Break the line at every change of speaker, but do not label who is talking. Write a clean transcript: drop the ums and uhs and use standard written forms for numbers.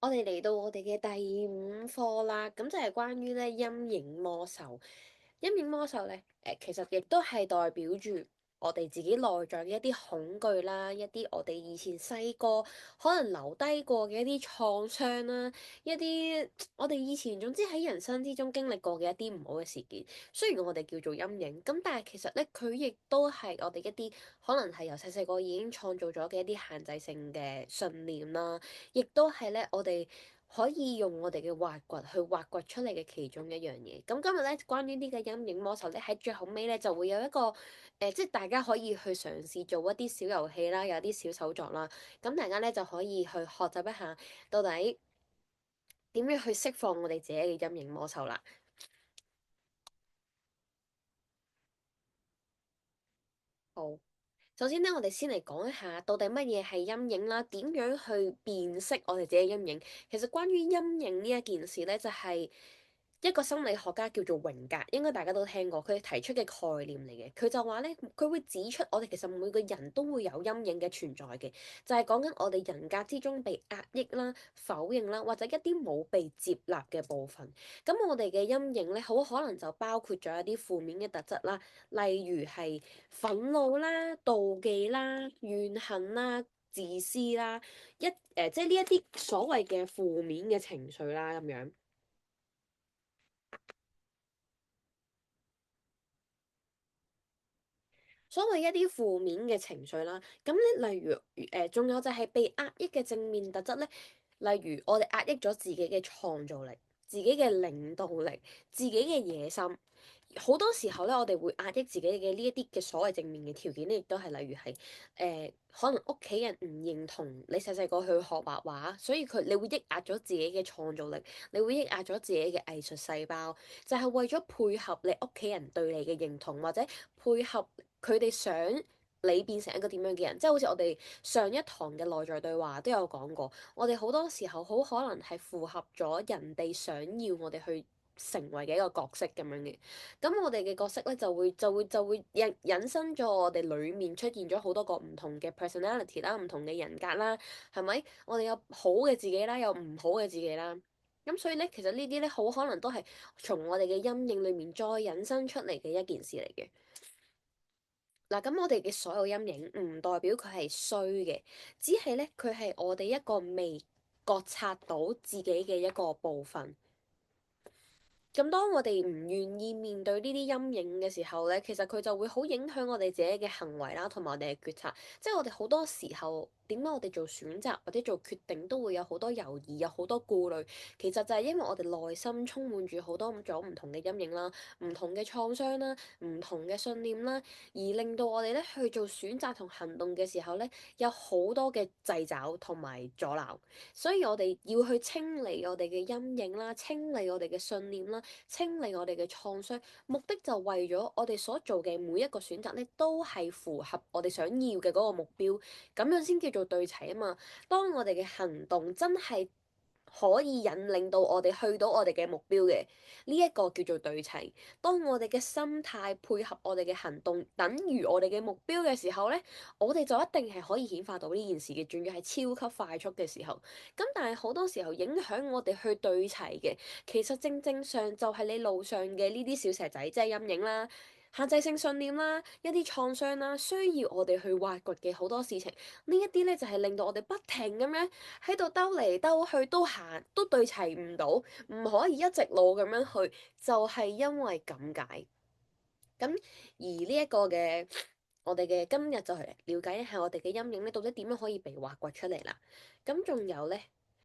我哋嚟到我哋嘅第五課啦，咁就係關於咧陰影魔獸。陰影魔獸咧，其實亦都係代表住我哋自己內在嘅一啲恐懼啦，一啲我哋以前細個可能留低過嘅一啲創傷啦，一啲我哋以前總之喺人生之中經歷過嘅一啲唔好嘅事件。雖然我哋叫做陰影，咁但係其實咧佢亦都係我哋一啲可能係由細細個已經創造咗嘅一啲限制性嘅信念啦。亦都係咧，我哋可以用我哋嘅挖掘去挖掘出嚟嘅其中一樣嘢。咁今日咧，關於呢個陰影魔獸咧，喺最後尾咧就會有一個即係大家可以去嘗試做一啲小遊戲啦，有啲小手作啦。咁大家咧就可以去學習一下，到底點樣去釋放我哋自己嘅陰影魔獸啦。好。首先咧，我哋先嚟講一下到底乜嘢係陰影啦，點樣去辨識我哋自己嘅陰影。其實關於陰影呢一件事咧，就係一個心理學家叫做榮格，應該大家都聽過，佢提出嘅概念嚟嘅。佢就話咧，佢會指出我哋其實每個人都會有陰影嘅存在嘅，就係講緊我哋人格之中被壓抑啦、否認啦，或者一啲冇被接納嘅部分。咁我哋嘅陰影咧，好可能就包括咗一啲負面嘅特質啦。例如係憤怒啦、妒忌啦、怨恨啦、自私啦，即係呢一啲所謂嘅負面嘅情緒啦，咁樣。所謂一啲負面嘅情緒啦，咁咧例如仲有就係被壓抑嘅正面特質咧，例如我哋壓抑咗自己嘅創造力、自己嘅領導力、自己嘅野心。好多時候咧，我哋會壓抑自己嘅呢一啲嘅所謂正面嘅條件咧，亦都係例如係可能屋企人唔認同你細細個去學畫畫，所以你會抑壓咗自己嘅創造力，你會抑壓咗自己嘅藝術細胞，就係為咗配合你屋企人對你嘅認同，或者配合佢哋想你變成一個點樣嘅人。即係好似我哋上一堂嘅內在對話都有講過，我哋好多時候好可能係符合咗人哋想要我哋去成為嘅一個角色咁樣嘅。咁我哋嘅角色咧就會引申咗我哋裡面出現咗好多個唔同嘅 personality 啦，唔同嘅人格啦，係咪？我哋有好嘅自己啦，有唔好嘅自己啦。咁所以咧，其實呢啲咧好可能都係從我哋嘅陰影裡面再引申出嚟嘅一件事嚟嘅。嗱，咁我哋嘅所有陰影唔代表佢係衰嘅，只係咧佢係我哋一個未覺察到自己嘅一個部分。咁當我哋唔願意面對呢啲陰影嘅時候咧，其實佢就會好影響我哋自己嘅行為啦，同埋我哋嘅決策。即係我哋好多時候點解我哋做選擇或者做決定都會有好多猶豫，有好多顧慮。其實就係因為我哋內心充滿住好多種唔同嘅陰影啦、唔同嘅創傷啦、唔同嘅信念啦，而令到我哋咧去做選擇同行動嘅時候咧，有好多嘅掣肘同埋阻撓。所以我哋要去清理我哋嘅陰影啦，清理我哋嘅信念啦。清理我哋嘅創傷，目的就為咗我哋所做嘅每一個選擇咧，都係符合我哋想要嘅嗰個目標，咁樣先叫做對齊啊嘛。當我哋嘅行動真係可以引領到我哋去到我哋嘅目標嘅，呢一個叫做對齊。當我哋嘅心態配合我哋嘅行動，等於我哋嘅目標嘅時候咧，我哋就一定係可以顯化到呢件事嘅，仲要係超級快速嘅時候。咁但係好多時候影響我哋去對齊嘅。其實正正上就係你路上嘅呢啲小石仔，即係陰影啦、限制性信念啦、一啲創傷啦，需要我哋去挖掘嘅好多事情。呢一啲咧就係令到我哋不停咁樣喺度兜嚟兜去，都行都對齊唔到，唔可以一直路咁樣去，就係因為咁解。咁而呢一個嘅我哋嘅今日就係了解一下我哋嘅陰影咧，到底點樣可以被挖掘出嚟啦。咁仲有咧。